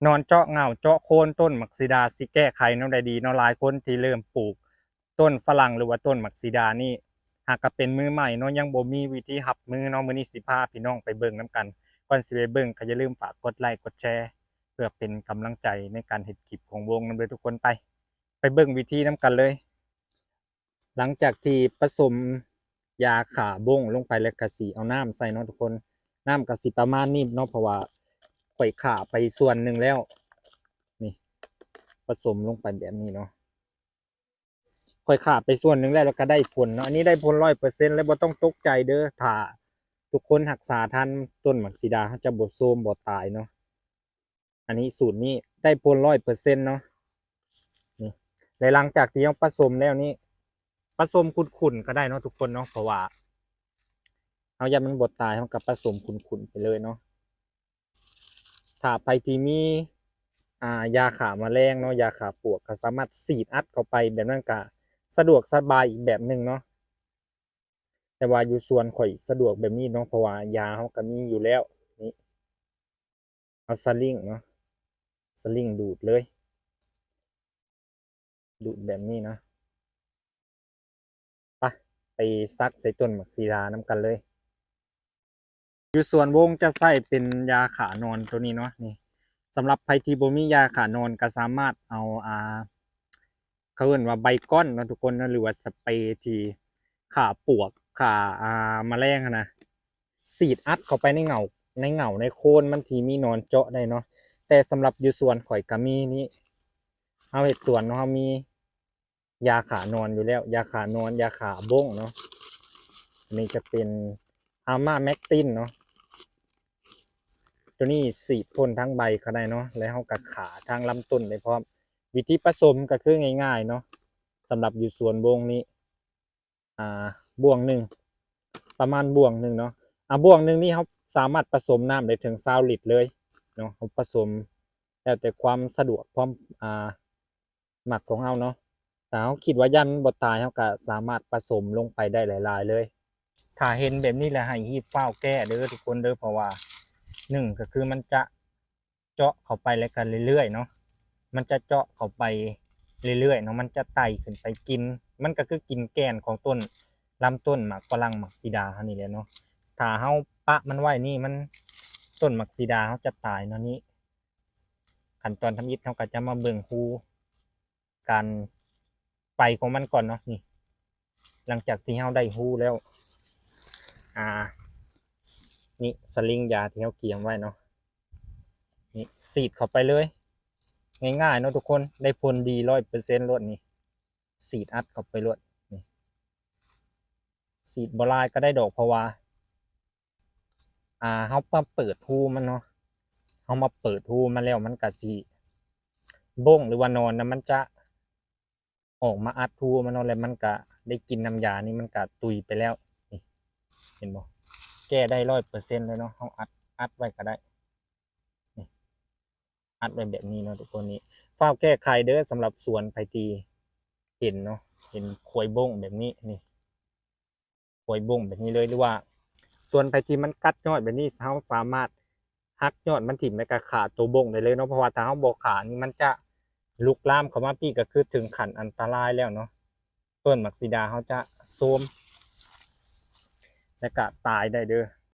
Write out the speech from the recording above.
นอนเจาะเงาเจาะโคนต้นมักซิดาสิแก้ไขเนาะได้ดีเนาะหลายคนที่เริ่มปลูกต้นฝรั่งหรือว่าต้นมักซิดานี่หากก็เป็นมือใหม่เนาะยังบ่มีวิธีรับมือเนาะมื้อนี้สิพาพี่น้องไปเบิ่งนํกันก่อนสิไปเบิ่งก็อย่าลืมฝากกดไลค์กดแชร์เพื่อเป็นกำลังใจในการเฮ็ดคลิปของวงนำเด้อทุกคนไปเบิ่งวิธีนํกันเลยหลังจากที่ผสมยาฆ่าบ้งลงไปแล้วก็สิเอาน้ำใส่เนาะทุกคนน้ำก็สิประมาณนี้เนาะเพราะว่าข่อยฆ่าไปส่วนหนึ่งแล้ว นี่ผสมลงไปแบบนี้เนาะค่อยขาดไปส่วนหนึ่งแล้วก็ได้ผลเนาะอันนี้ได้ผล100%แล้วบ่ต้องตกใจเด้อถ้าทุกคนรักษาทันต้นหมักสีดาเขาจะบ่โทรมบ่ตายเนาะอันนี้สูตรนี้ได้ผล100%เนาะนี่และหลังจากที่เราผสมแล้วนี่ผสมขุ่นๆก็ได้เนาะทุกคนเนาะเพราะว่าเอาอย่ามันบ่ตายเราก็ผสมขุ่นๆไปเลยเนาะถ้าไปที่มียาฆ่าแมลงเนาะยาฆ่าปลวกก็สามารถฉีดอัดเข้าไปแบบนั้นก็สะดวกสบายอีกแบบหนึ่งเนาะแต่ว่าอยู่ส่วนข่อยสะดวกแบบนี้เนาะเพราะว่ายาเขาก็มีอยู่แล้วนี่เอาสลิงเนาะสลิงดูดเลยดูดแบบนี้นะไปซักใส่ต้นหมักซีดาน้ำกันเลยอยู่ส่วนวงจะใส่เป็นยาขานอนตัวนี้เนาะนี่สำหรับไพทีโบมียาขานอนก็สามารถเอาเขาเรียกว่าใบก้อนนะทุกคนนะหรือว่าสเปรย์ที่ขาปวกขาแมลงนะสีดอัดเข้าไปในเหงาในโคนมันทีมีนอนเจาะได้เนาะแต่สำหรับอยู่ส่วนข่อยกามีนี้เอาเห็ดส่วนเนาะมียาขานอนอยู่แล้วยาขานอนยาขาบ้งเนาะนี่จะเป็นอาม่าแมกตินเนาะตัวนี้สีพ่นทั้งใบก็ได้เนาะแล้วเขากับขาทางลำต้นได้พร้อมวิธีผสมก็คือง่ายๆเนาะสำหรับอยู่ส่วนวงนี้บ่วงหนึ่งประมาณบ่วงหนึ่งเนาะบ่วงหนึ่งนี่เขาสามารถผสมน้ำได้ถึง20 ลิตรเลยเนาะเขาผสมแล้วแต่ความสะดวกความหมักของเราเนาะแต่เขาคิดว่ายันบดตายเขาก็สามารถผสมลงไปได้หลายๆเลยถ้าเห็นแบบนี้แหละให้รีบเฝ้าแก้เด้อทุกคนเด้อเพราะว่าหนึ่งก็คือมันจะเจาะเข้าไปแล้วกันเรื่อยๆเนาะมันจะเจาะเข้าไปเรื่อยๆเนาะมันจะไต่ขึ้นไปกินมันก็คือกินแกนของต้นลำต้นหมากฝรั่งหมากซีดาเขานี่แหละเนาะถ้าเฮาปะมันไว้นี่มันต้นหมากซีดาเขาจะตายเนาะนี้ขั้นตอนทำอิฐเขาก็จะมาเบิ่งฮูการไปของมันก่อนเนาะนี่หลังจากที่เฮาได้ฮูแล้วนี่สลิงยาที่เขาเกี่ยมไว้เนาะนี่สีดเข้าไปเลยง่ายๆเนาะทุกคนได้ผลดี100%ลดนี่สีดอัดเข้าไปลดนี่สีดบลายก็ได้ดอกเพราะว่าเขามาเปิดทูมันเนาะเขามาเปิดทูมันแล้วมันก็สิบ้งหรือว่านอนนะมันจะออกมาอัดทูมันเนาะแล้วมันก็ได้กินน้ำยานี่มันก็ตุยไปแล้วนี่เห็นบ่แก้ได้100%เลยเนาะเขาอัดไว้ก็ได้นี่อัดไว้แบบนี้เนาะทุกคนนี้เฝ้าแก้ไขเด้อสำหรับสวนไผ่ตีเห็นเนาะเห็นขวยบ้งแบบนี้นี่ขวยบ้งแบบนี้เลยหรือว่าส่วนไผ่ที่มันกัดยอดแบบนี้เขาสามารถหักยอดมันถิ่มในกระขาตัวบ้งได้เลยเนาะเพราะว่าถ้าเขาบอกขานี่มันจะลุกลามเข้ามาพี่ก็คือถึงขั้นอันตรายแล้วเนาะต้นหมักซีดาเขาจะโทรมและก็ตายได้เด้อ